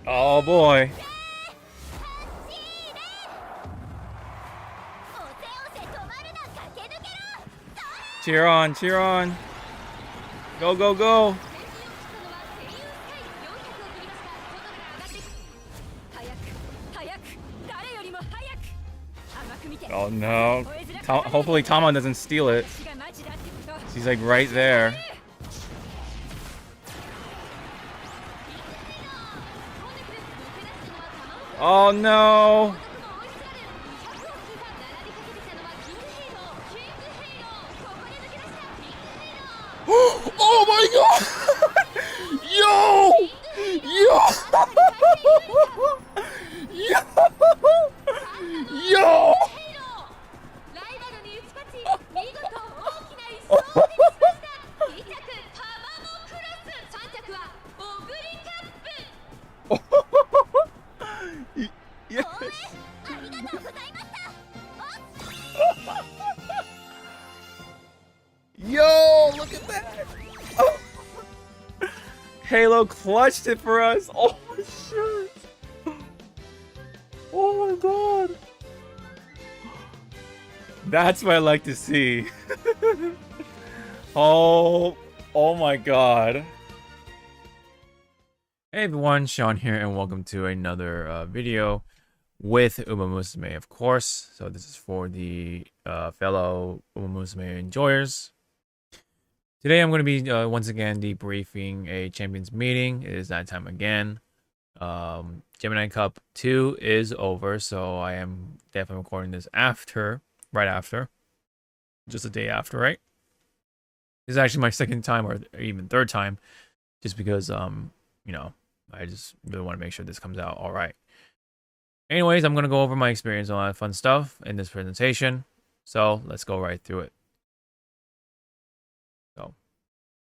Oh boy. Cheer on, cheer on. Go, go, go. Oh no. Hopefully Tama doesn't steal it. She's like right there. Oh no. Oh my god! Yo! Yo! Yo! Yo! Yes. Yo, look at that. Oh. Halo clutched it for us. Oh shit. Oh my god. That's what I like to see. Oh my god. Hey everyone, Sean here, and welcome to another video with Musume, of course. So this is for the fellow Musume enjoyers. Today I'm going to be once again debriefing a champions meeting. It is that time again. Gemini Cup 2 is over, so I am definitely recording this right after. Just a day after, right? This is actually my second time, or even third time, just because, you know, I just really want to make sure this comes out all right. Anyways, I'm going to go over my experience on a lot of fun stuff in this presentation. So let's go right through it. So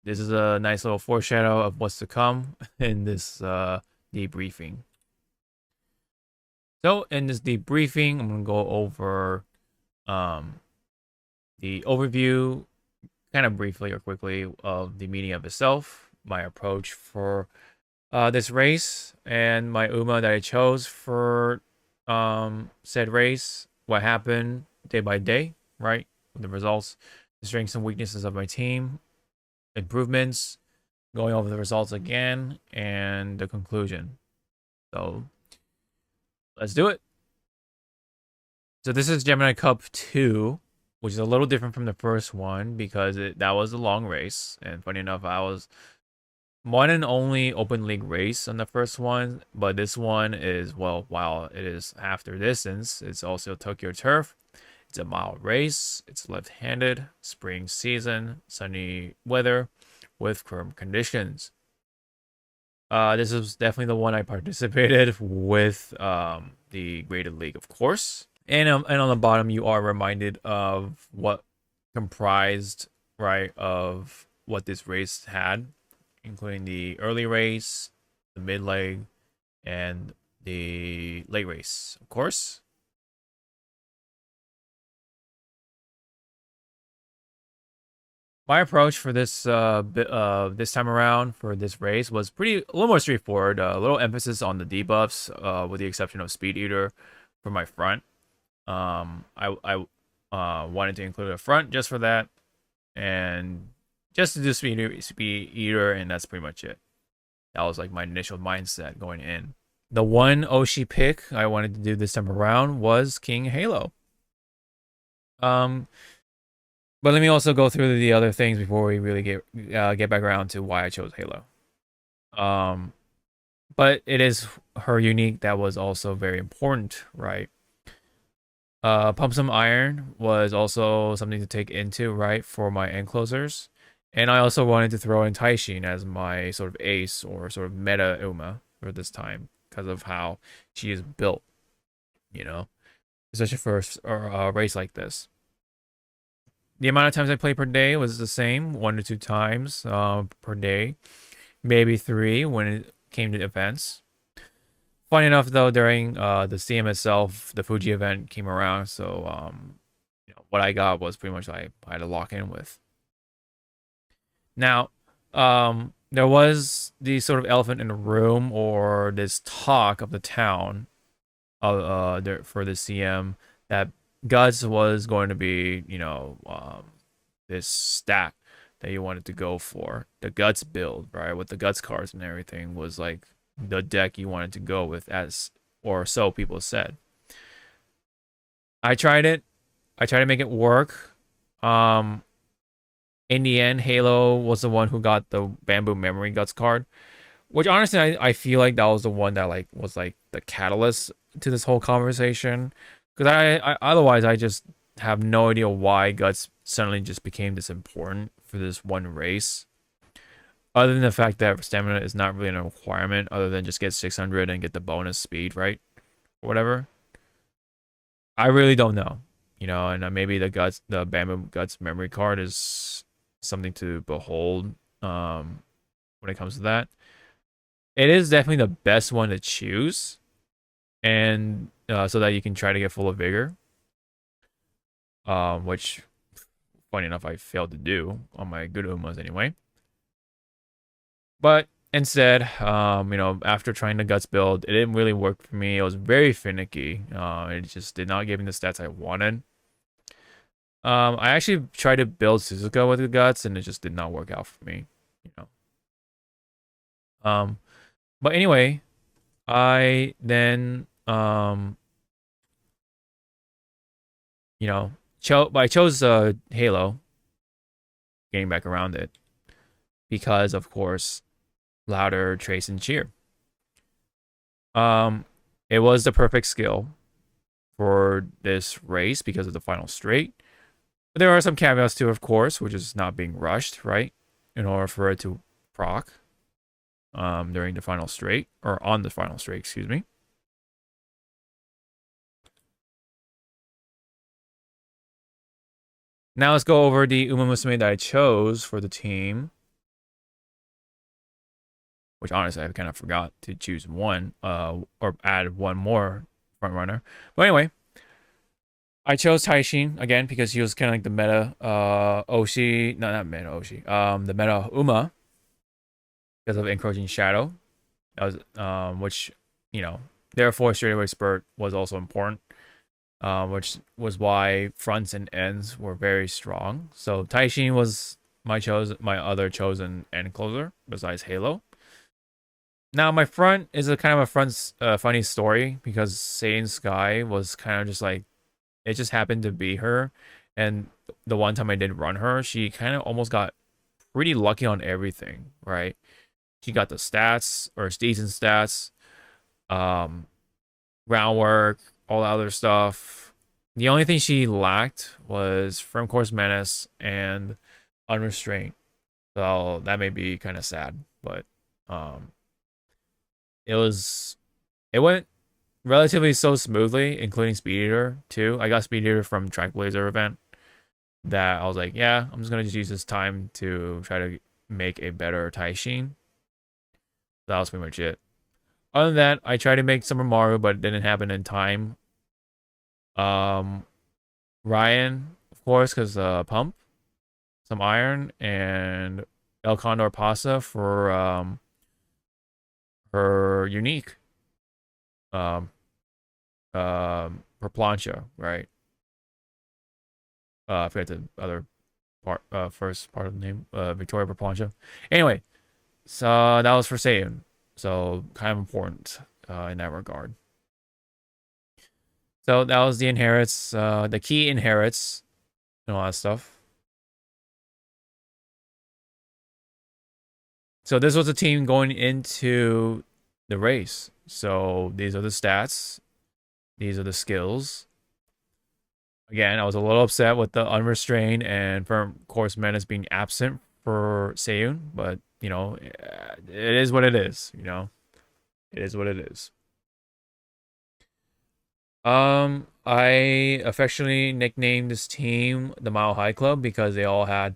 this is a nice little foreshadow of what's to come in this debriefing. So in this debriefing, I'm going to go over the overview, kind of briefly or quickly, of the meeting of itself, my approach for this race, and my UMA that I chose for said race, what happened day by day, right? The results, the strengths and weaknesses of my team, improvements, going over the results again, and the conclusion. So let's do it. So this is Gemini Cup 2, which is a little different from the first one because that was a long race. And funny enough, I was one and only open league race on the first one, but this one is, well, while it is after distance, it's also Tokyo turf. It's a mile race. It's left-handed, spring season, sunny weather with firm conditions. This is definitely the one I participated with the graded league, of course. And on the bottom, you are reminded of what comprised, right, of what this race had, including the early race, the mid leg, and the late race, of course. My approach for this this time around for this race was a little more straightforward. A little emphasis on the debuffs, with the exception of Speed Eater for my front. I wanted to include a front just for that, and just to do Speed Eater, and that's pretty much it. That was like my initial mindset going in. The one Oshi pick I wanted to do this time around was King Halo. But let me also go through the other things before we really get back around to why I chose Halo. But it is her unique that was also very important, right? Pump Some Iron was also something to take into, right, for my end closers. And I also wanted to throw in Taishin as my sort of ace or sort of meta Uma for this time because of how she is built, you know, especially for a race like this. The amount of times I play per day was the same, 1 to 2 times per day, maybe 3 when it came to events. Funny enough, though, during the CM itself, the Fuji event came around, so you know, what I got was pretty much I had to lock in with. Now, there was the sort of elephant in the room, or this talk of the town, for the CM, that Guts was going to be, this stat that you wanted to go for. The Guts build, right? With the Guts cards and everything was like the deck you wanted to go with, as or so people said. I tried it. I tried to make it work. Um, in the end, Halo was the one who got the Bamboo Memory Guts card, which honestly I feel like that was the one that like was like the catalyst to this whole conversation. Because I otherwise I just have no idea why Guts suddenly just became this important for this one race. Other than the fact that stamina is not really a requirement, other than just get 600 and get the bonus speed, right? Or whatever. I really don't know, and maybe the Bamboo Guts memory card is something to behold. When it comes to that, it is definitely the best one to choose, and so that you can try to get full of vigor. Which, funny enough, I failed to do on my good Umas anyway. But instead, after trying the Guts build, it didn't really work for me. It was very finicky. It just did not give me the stats I wanted. I actually tried to build Suzuka with the Guts, and it just did not work out for me. You know. Um, but anyway, I then I chose Halo. Getting back around it because, of course, louder trace and cheer. Um, it was the perfect skill for this race because of the final straight. But there are some caveats too, of course, which is not being rushed, right? In order for it to proc during the final straight, or on the final straight, excuse me. Now let's go over the Uma Musume that I chose for the team. Which honestly I kind of forgot to choose one, or add one more front runner. But anyway, I chose Taishin again because he was kind of like the meta Oshi, no, not meta Oshi, the meta Uma because of encroaching shadow. That was which therefore straightaway spurt was also important, which was why fronts and ends were very strong. So Taishin was my other chosen end closer besides Halo. Now my front is a kind of a funny story because Saiyan Sky was kind of just like, it just happened to be her, and the one time I did run her, she kind of almost got pretty lucky on everything, right? She got the stats, or decent stats, um, groundwork, all the other stuff. The only thing she lacked was Firm Course Menace and Unrestrained. So that may be kind of sad, but um, it went relatively so smoothly, including Speed Eater too. I got Speed Eater from Track Blazer event that I was like, yeah, I'm just gonna just use this time to try to make a better Taishin. That was pretty much it. Other than that, I tried to make Summer Maru, but it didn't happen in time. Um, Ryan, of course, because pump, some iron, and El Condor Pasa for her unique um for plancha, right? I forget the other part, first part of the name, Victoria Perplancha. Anyway, so that was for Saiyan, so kind of important in that regard. So that was the inherits, the key inherits, and all that stuff. So this was a team going into the race. So these are the stats, these are the skills. Again, I was a little upset with the unrestrained and firm course menace being absent for Seiyun, but it is what it is. It is what it is. I affectionately nicknamed this team the Mile High Club because they all had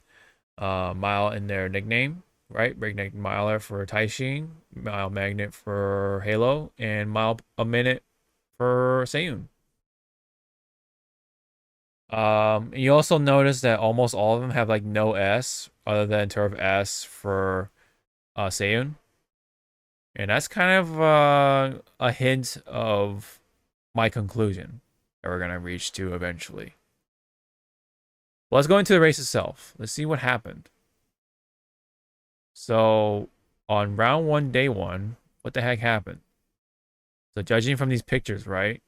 Mile in their nickname, right? Breakneck Miler for Taishin, Mile Magnet for Halo, and Mile a Minute for Seiyun. You also notice that almost all of them have like no S other than Turf S for Seiyun. And that's kind of a hint of my conclusion that we're gonna reach to eventually. Well, let's go into the race itself. Let's see what happened. So on round one, day one, what the heck happened? So judging from these pictures, right?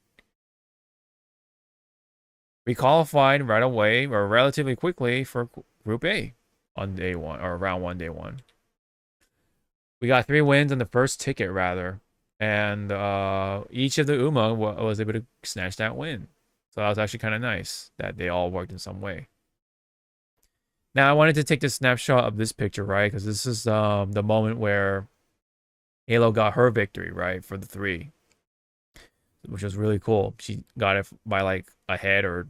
We qualified right away or relatively quickly for Group A on day one or round one, day one. We got 3 wins on the first ticket, rather, and each of the Uma was able to snatch that win. So that was actually kind of nice that they all worked in some way. Now I wanted to take the snapshot of this picture, right? Because this is the moment where Halo got her victory, right, for the 3, which was really cool. She got it by like a head or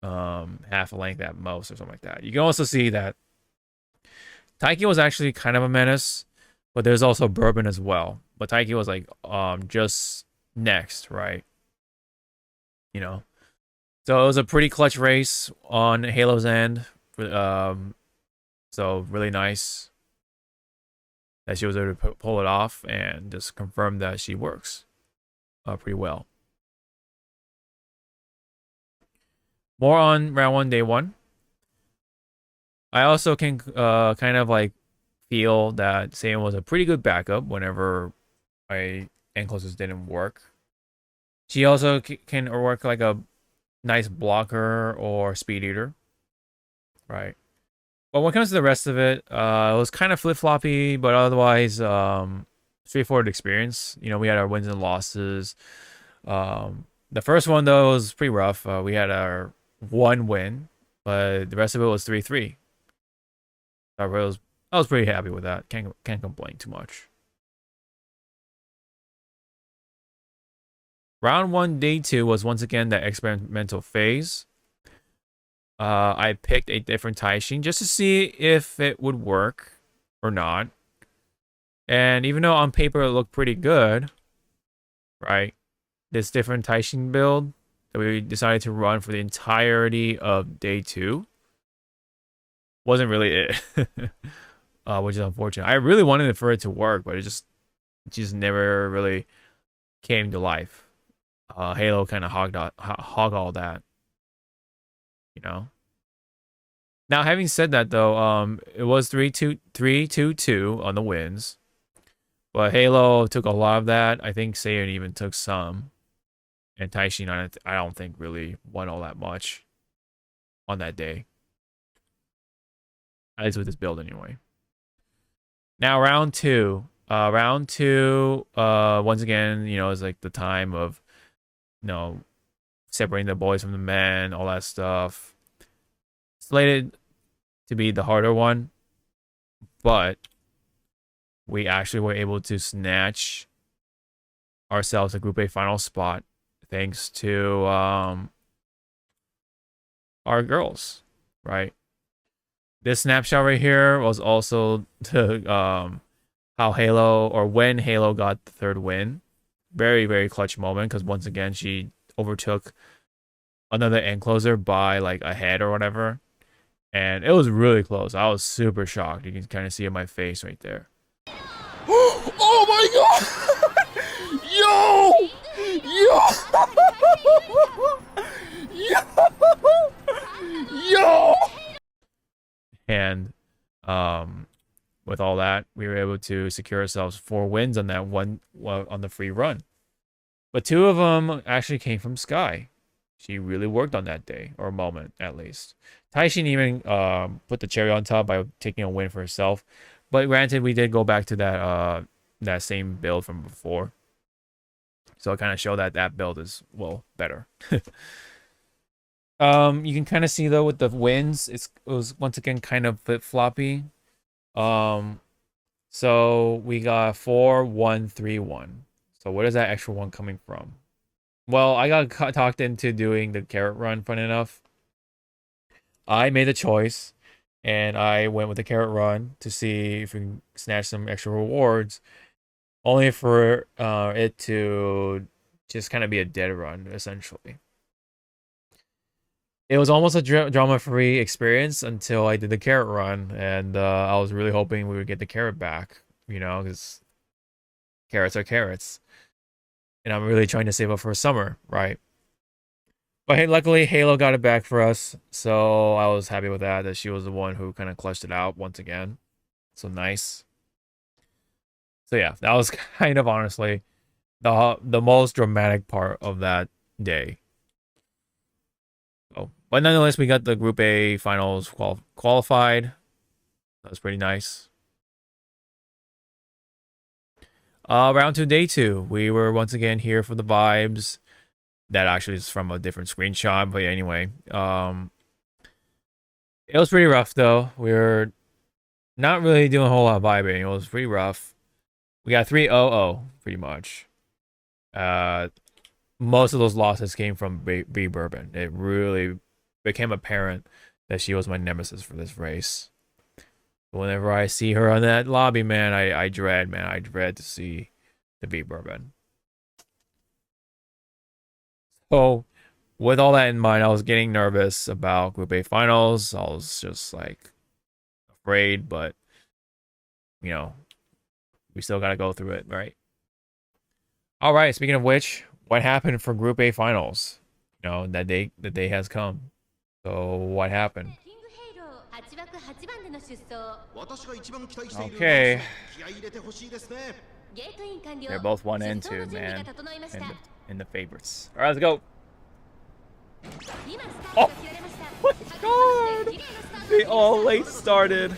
half a length at most or something like that. You can also see that Taiki was actually kind of a menace, but there's also Bourbon as well. But Taiki was like just next, right? You know. So it was a pretty clutch race on Halo's end. So really nice that she was able to pull it off and just confirm that she works pretty well. More on round one, day one. I also can kind of like feel that Saiyan was a pretty good backup whenever my ankles didn't work. She also can work like a nice blocker or speed eater, right? But when it comes to the rest of it, it was kind of flip floppy, but otherwise, straightforward experience. You know, we had our wins and losses. The first one though was pretty rough. We had our 1 win, but the rest of it was 3-3. I was pretty happy with that. Can't complain too much. Round 1, day 2 was once again that experimental phase. I picked a different Taishin just to see if it would work or not. And even though on paper it looked pretty good, right? This different Taishin build that we decided to run for the entirety of day 2 wasn't really it. Which is unfortunate. I really wanted for it to work, but it just never really came to life. Halo kind of hog all that, you know. Now, having said that, though, it was 3-2 on the wins, but Halo took a lot of that. I think Saiyan even took some, and Taishin, I don't think really won all that much on that day. At least with this build, anyway. Now, round 2. Round 2, once again, you know, is like the time of, you know, separating the boys from the men, all that stuff. Slated to be the harder one, but we actually were able to snatch ourselves a Group A final spot thanks to our girls, right? This snapshot right here was also the how Halo, or when Halo got the 3rd win. Very, very clutch moment, because once again she overtook another end closer by like a head or whatever, and it was really close. I was super shocked. You can kind of see it in my face right there. Oh my god! Yo! And with all that, we were able to secure ourselves 4 wins on that one, on the free run. But 2 of them actually came from Sky. She really worked on that day, or moment at least. Taishin even put the cherry on top by taking a win for herself. But granted, we did go back to that same build from before. So it kind of showed that build is, well, better. You can kind of see though with the wins, it was once again kind of flip-floppy. So we got 4-1-3-1. So what is that extra one coming from? Well, I got talked into doing the carrot run, fun enough. I made the choice, and I went with the carrot run to see if we can snatch some extra rewards, only for it to just kind of be a dead run, essentially. It was almost a drama-free experience until I did the carrot run, and I was really hoping we would get the carrot back. you know, because carrots are carrots. And I'm really trying to save up for summer, right? But hey, luckily Halo got it back for us, so I was happy with that. That she was the one who kind of clutched it out once again. So nice. So yeah, that was kind of honestly the most dramatic part of that day. Oh, but nonetheless, we got the Group A finals qualified. That was pretty nice. Round two, day two. We were once again here for the vibes. That actually is from a different screenshot, but anyway, it was pretty rough though. We were not really doing a whole lot of vibing. It was pretty rough. We got 3-0 pretty much. Most of those losses came from B Bourbon. It really became apparent that she was my nemesis for this race. Whenever I see her on that lobby, man, I dread, man. I dread to see the B Bourbon. So, with all that in mind, I was getting nervous about Group A finals. I was just like afraid, but you know, we still got to go through it, right? All right. Speaking of which, what happened for Group A finals? You know, that day has come. So what happened? Okay. They're both 1 and 2, man. In the favorites. All right, let's go. Oh my god! They all late started.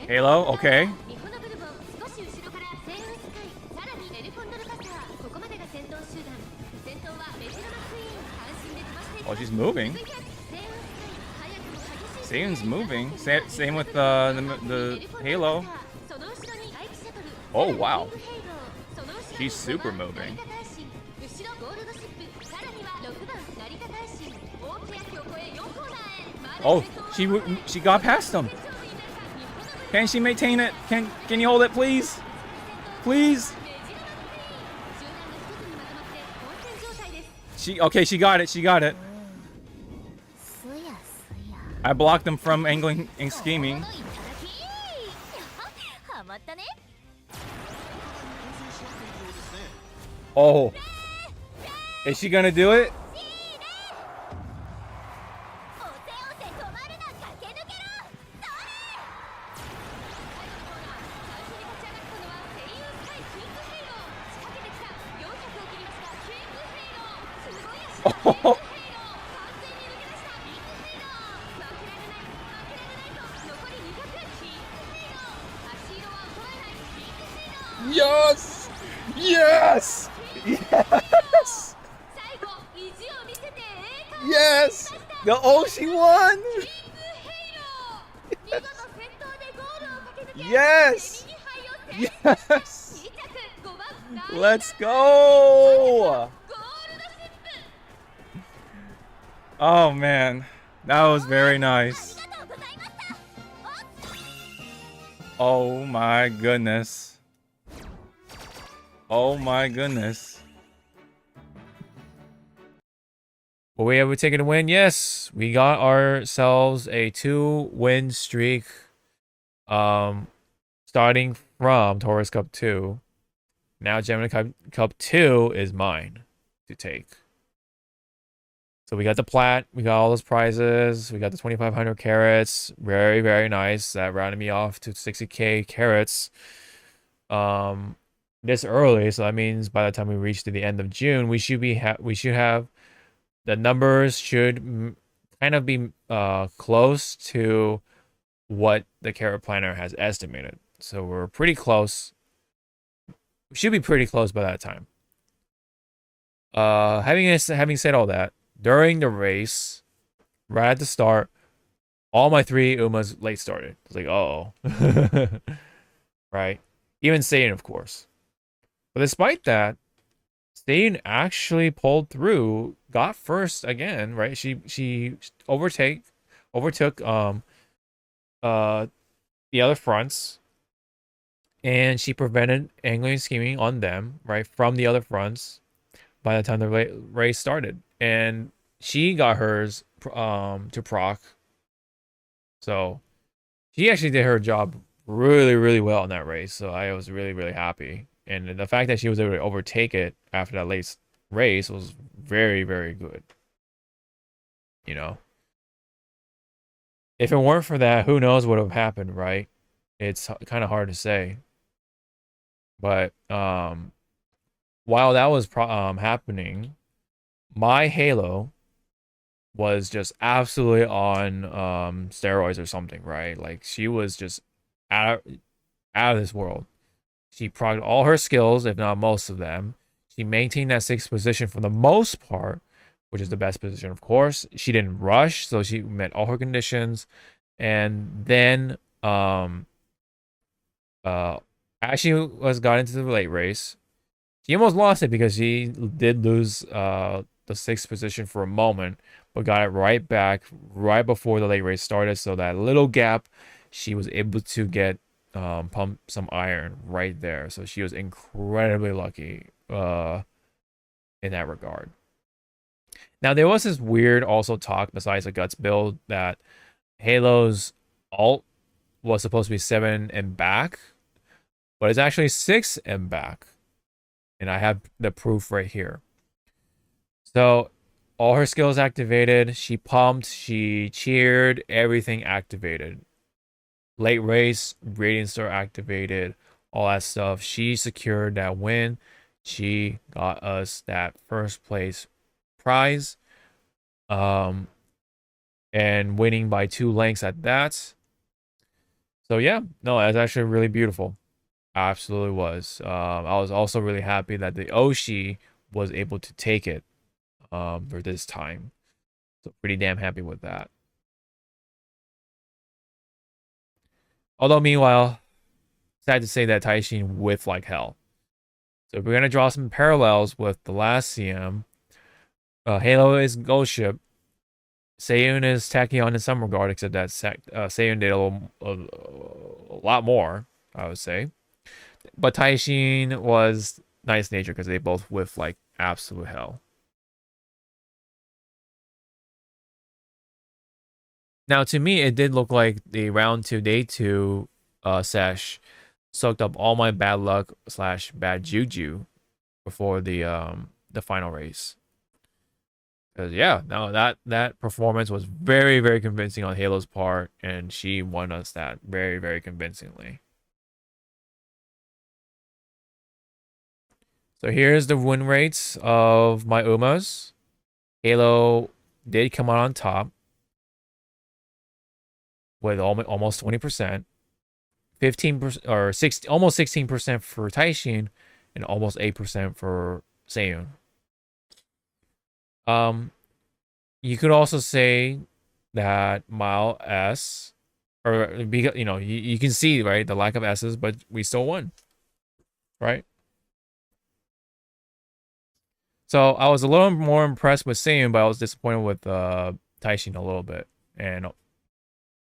Halo, okay. Oh, she's moving. Saiyun's moving. Same with the Halo. Oh wow, she's super moving. Oh, she got past him. Can she maintain it? Can you hold it, please? Please. She got it. She got it. I blocked them from angling and scheming. Oh. Is she gonna do it? Oh. Yes! Yes! Yes! Yes! Oh, she won! Yes! Yes! Let's go! Oh man, that was very nice. Oh my goodness. Oh my goodness. Will we ever take it a win? Yes, we got ourselves a 2-win streak. Starting from Taurus Cup 2. Now Gemini Cup 2 is mine to take. So we got the plat, we got all those prizes, we got the 2,500 carats. Very, very nice. That rounded me off to 60k carats. This early, so that means by the time we reach to the end of June, we should have the numbers should kind of be close to what the carat planner has estimated. So we're pretty close. We should be pretty close by that time. Having said all that, during the race, right at the start, all my 3 Umas late started. It's like, oh, right. Even Saiyan, of course. But despite that, Saiyan actually pulled through, got first again, right? She overtook the other fronts, and she prevented angling and scheming on them, right, from the other fronts. by the time the race started, and she got hers to proc. So she actually did her job really, really well in that race. So I was really, really happy. And the fact that she was able to overtake it after that late race was very, very good. You know, if it weren't for that, who knows what would have happened, right? It's kind of hard to say. But while that was happening, my Halo was just absolutely on steroids or something, right? Like she was just out of, out of this world. She progged all her skills, if not most of them. She maintained that sixth position for the most part, which is the best position, of course. She didn't rush, so she met all her conditions. And then uh as she got into the late race, she almost lost it because she did lose the sixth position for a moment, but got it right back right before the late race started. So that little gap, she was able to get pump some iron right there. So she was incredibly lucky in that regard. Now there was this weird also talk besides the guts build that Halo's alt was supposed to be 7 and back, but it's actually 6 and back. And I have the proof right here. So all her skills activated. She pumped, she cheered, everything activated. Late race, Radiant Star activated, all that stuff. She secured that win. She got us that first place prize. And winning by 2 lengths at that. So yeah, no, that's actually really beautiful. Absolutely was. I was also really happy that the Oshi was able to take it for this time. So pretty damn happy with that. Although meanwhile, sad to say that Taishin whiffed like hell. So if we're gonna draw some parallels with the last CM, Halo is Ghost Ship. Seiyun is Tachyon in some regard, except that Seiyun did a lot more, I would say. But Taishin was nice nature because they both whiffed like absolute hell. Now, to me, it did look like the round 2, day 2 sesh soaked up all my bad luck / bad juju before the final race. Because yeah, no, that performance was very, very convincing on Halo's part, and she won us that very, very convincingly. So here's the win rates of my Umas. Halo did come out on top with almost 20%, 15% or 60, almost 16% for Taishin, and almost 8% for Seiyun. You could also say that Mile S, or because you can see right the lack of S's, but we still won, right? So I was a little more impressed with Seiyun, but I was disappointed with Taishin a little bit,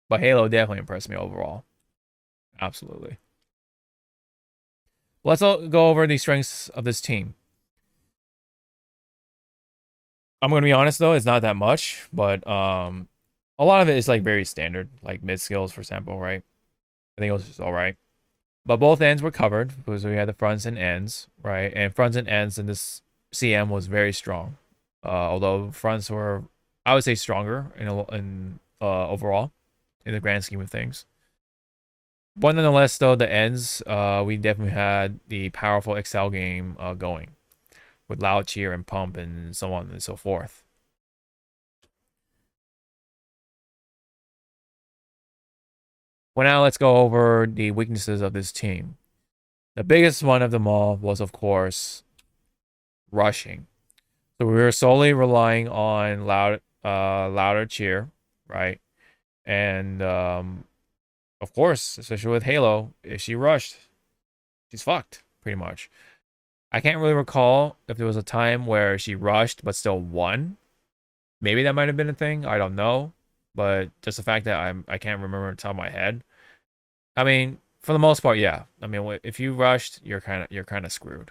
but Halo definitely impressed me overall. Absolutely. Let's go over the strengths of this team. I'm gonna be honest though, it's not that much, but a lot of it is like very standard, like mid skills, for example, right? I think it was just all right. But both ends were covered because we had the fronts and ends, right? And fronts and ends in this CM was very strong. Although fronts were, I would say, stronger in overall in the grand scheme of things. But nonetheless, though, the ends, we definitely had the powerful Excel game going with loud cheer and pump and so on and so forth. Well, now let's go over the weaknesses of this team. The biggest one of them all was, of course, rushing. So we were solely relying on louder cheer, right? And of course, especially with Halo, if she rushed, she's fucked pretty much. I can't really recall if there was a time where she rushed but still won. Maybe that might have been a thing. I don't know, but just the fact that I can't remember on top of my head. I mean, for the most part, yeah. I mean, if you rushed, you're kind of screwed.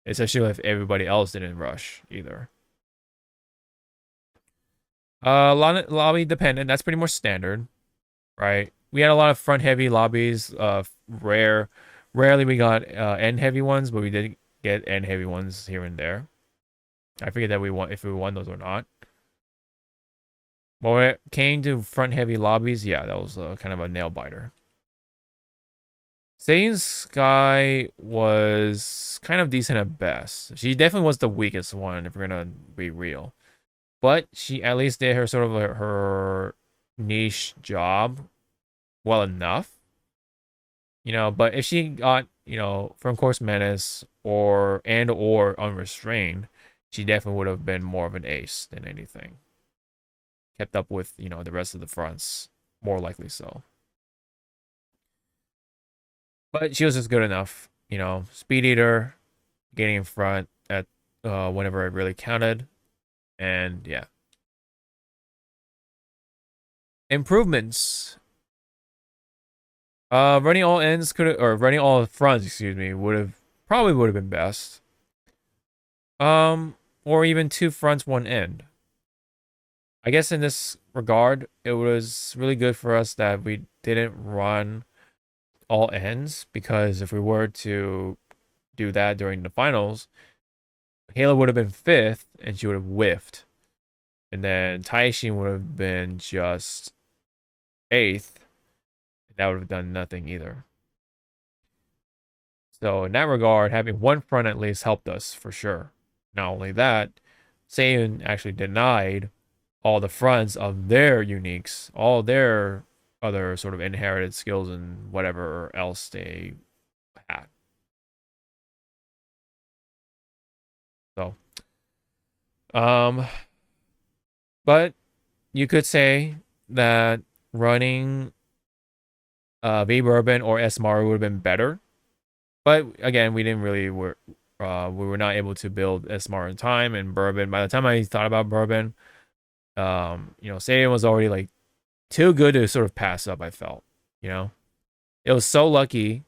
especially if everybody else didn't rush either. Lobby dependent. That's pretty much standard, right? We had a lot of front heavy lobbies. Rarely we got end heavy ones, but we did get end heavy ones here and there. I forget that we won if we won those or not. But when it came to front heavy lobbies, yeah, that was kind of a nail biter. Satan's Sky was kind of decent at best. She definitely was the weakest one, if we're gonna be real. But she at least did her sort of her niche job well enough. But if she got, from Course Menace or Unrestrained, she definitely would have been more of an ace than anything. Kept up with, the rest of the fronts, more likely so. But she was just good enough, Speed Eater, getting in front at whenever it really counted, and yeah. Improvements. Running all ends running all fronts, excuse me, would have been best. Or even 2 fronts, 1 end. I guess in this regard, it was really good for us that we didn't run all ends, because if we were to do that during the finals, Halo would have been 5th and she would have whiffed. And then Taishin would have been just 8th. That would have done nothing either. So in that regard, having 1 front at least helped us for sure. Not only that, Seiun actually denied all the fronts of their uniques, all their other sort of inherited skills and whatever else they had. So, but you could say that running V Bourbon or S Maru would have been better. But again, we were not able to build S Maru in time, and Bourbon, by the time I thought about Bourbon, Saiyan was already like too good to sort of pass up, I felt. It was so lucky,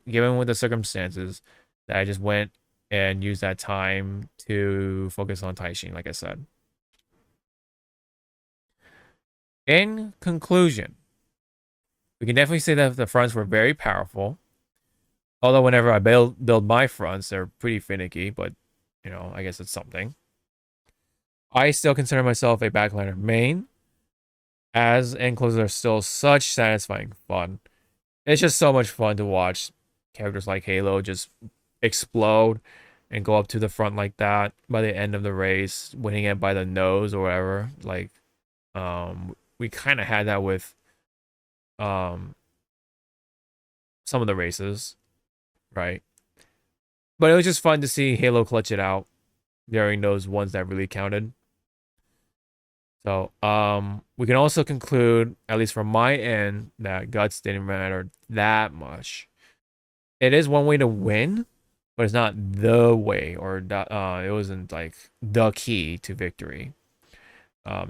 given with the circumstances, that I just went and used that time to focus on Taishin, like I said. In conclusion, we can definitely say that the fronts were very powerful. Although whenever I build my fronts, they're pretty finicky, but I guess it's something. I still consider myself a backliner main, as end closers are still such satisfying fun. It's just so much fun to watch characters like Halo just explode and go up to the front like that by the end of the race, winning it by the nose or whatever. Like, we kind of had that with some of the races, right? But it was just fun to see Halo clutch it out during those ones that really counted. So, we can also conclude, at least from my end, that guts didn't matter that much. It is one way to win, but it's not the way, or it wasn't like the key to victory.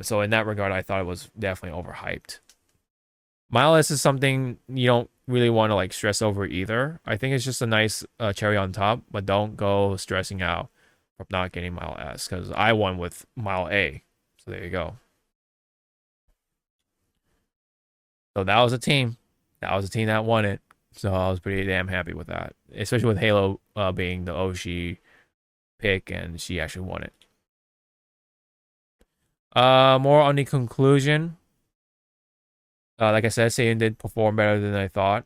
So in that regard, I thought it was definitely overhyped. Mile S is something you don't really want to like stress over either. I think it's just a nice cherry on top, but don't go stressing out from not getting Mile S, because I won with Mile A. So there you go. So that was a team. That was a team that won it. So I was pretty damn happy with that, especially with Halo being the Oshi pick, and she actually won it. More on the conclusion. Like I said, Satan did perform better than I thought.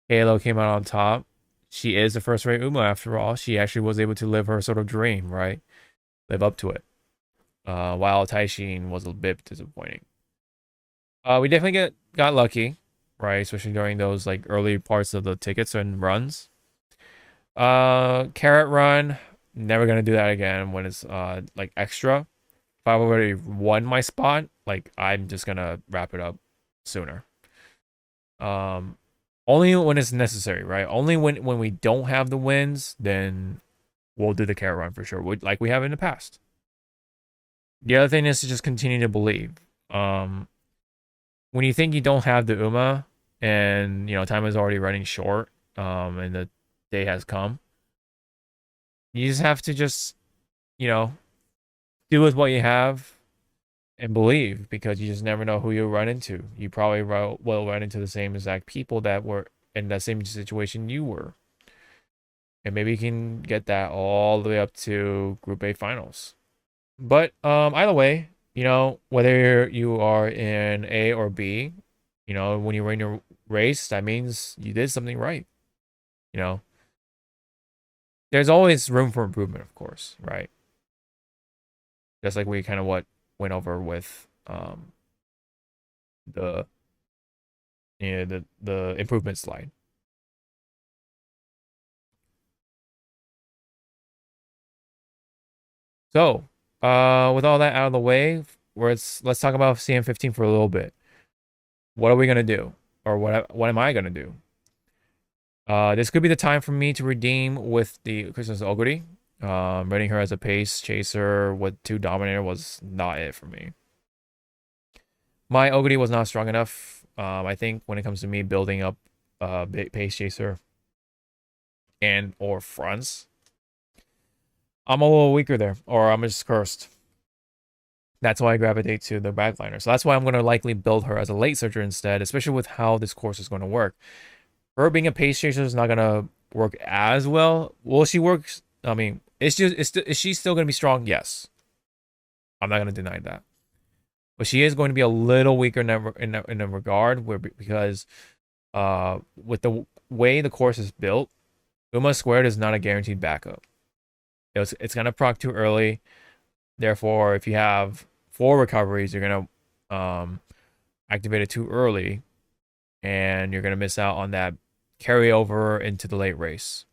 Halo came out on top. She is the first rate Uma after all. She actually was able to live her sort of dream, right? Live up to it. While Taishin was a bit disappointing. We definitely got lucky, right? Especially during those like early parts of the tickets and runs. Carrot run, never gonna do that again when it's like extra. If I've already won my spot, like I'm just gonna wrap it up sooner. Only when it's necessary, right? Only when we don't have the wins, then we'll do the carrot run for sure, like we have in the past. The other thing is to just continue to believe. When you think you don't have the Uma, and time is already running short, and the day has come, you just have to just, you know, do with what you have and believe, because you just never know who you'll run into. You probably will run into the same exact people that were in that same situation you were. And maybe you can get that all the way up to Group A finals. But either way, whether you are in A or B, when you win your race, that means you did something right. You know, there's always room for improvement, of course, right? Just like we kind of went over with the the improvement slide. So, with all that out of the way, let's talk about CM15 for a little bit. What are we gonna do, or what am I gonna do? This could be the time for me to redeem with the Christmas Oguri. Running her as a pace chaser with 2 Dominator was not it for me. My Oguri was not strong enough. I think when it comes to me building up pace chaser and or fronts, I'm a little weaker there, or I'm just cursed. That's why I gravitate to the backliner. So that's why I'm going to likely build her as a late surger instead, especially with how this course is going to work. Her being a pace chaser is not going to work as well. Will she work? I mean, is she still going to be strong? Yes. I'm not going to deny that. But she is going to be a little weaker in a regard because with the way the course is built, Uma squared is not a guaranteed backup. It's going to proc too early. Therefore, if you have 4 recoveries, you're going to activate it too early, and you're going to miss out on that carryover into the late race.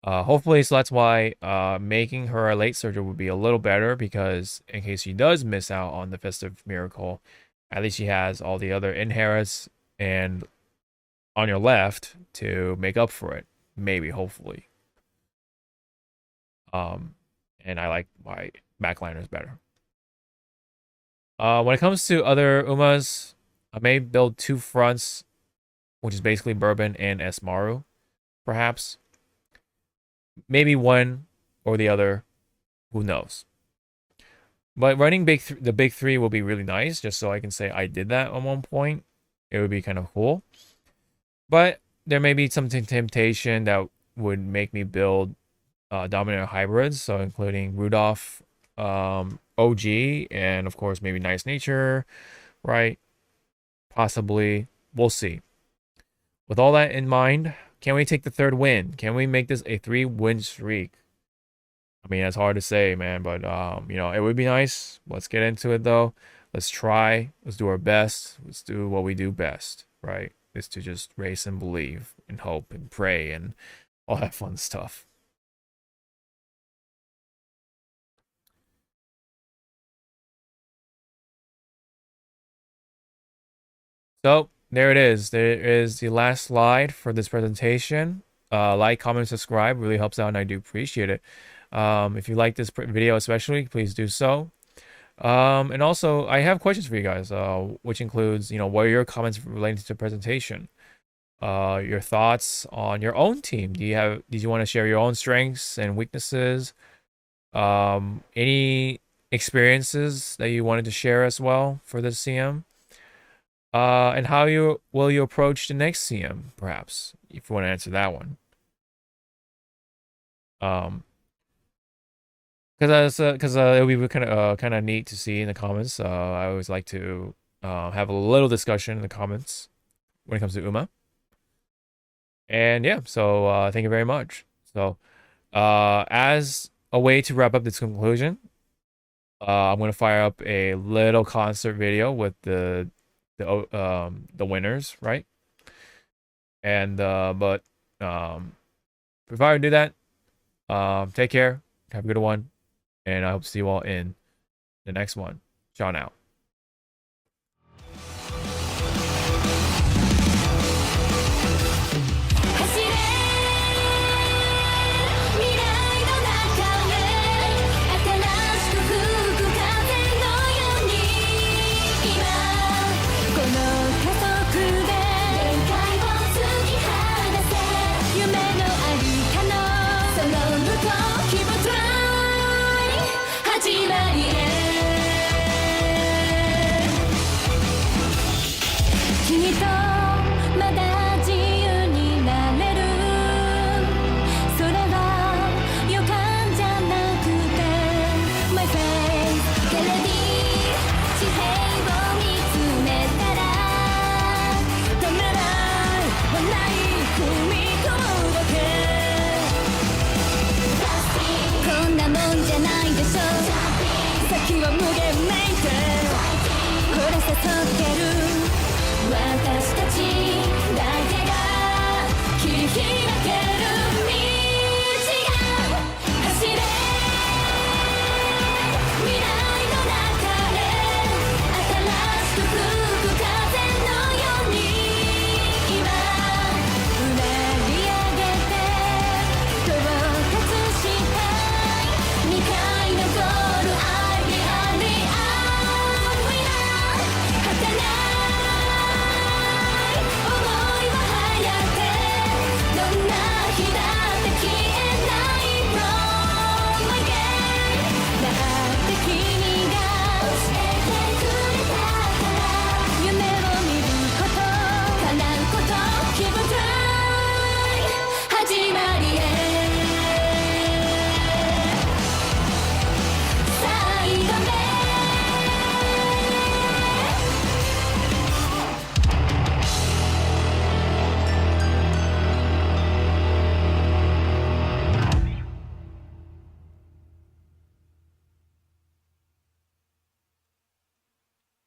Hopefully, so that's why making her a late surger would be a little better, because in case she does miss out on the festive miracle, at least she has all the other inherits and on your left to make up for it. Maybe, hopefully. And I like my backliners better. When it comes to other Umas, I may build 2 fronts, which is basically Bourbon and Esmaru, perhaps. Maybe one or the other, who knows. But running the big 3 will be really nice, just so I can say I did that at one point. It would be kind of cool. But there may be some temptation that would make me build Dominator hybrids, so including Rudolph, OG, and of course maybe Nice Nature, right? Possibly. We'll see. With all that in mind, can we take the 3rd win? Can we make this a 3-win streak? I mean, it's hard to say, man, but it would be nice. Let's get into it though. Let's try. Let's do our best. Let's do what we do best, right? Is to just race and believe and hope and pray and all that fun stuff. So there it is. There is the last slide for this presentation. Like, comment, subscribe really helps out, and I do appreciate it. If you like this video especially, please do so. And also, I have questions for you guys, which includes, what are your comments relating to the presentation? Your thoughts on your own team. Did you want to share your own strengths and weaknesses? Any experiences that you wanted to share as well for this CM? And how will you approach the next CM, perhaps, if you want to answer that one? Because it'll be kind of neat to see in the comments. I always like to have a little discussion in the comments when it comes to Uma. And yeah, so thank you very much. So as a way to wrap up this conclusion, I'm gonna fire up a little concert video with the winners, right? And but before I do that, take care, have a good one, and I hope to see you all in the next one. Ciao now. 気を無限めいて降らせ続ける私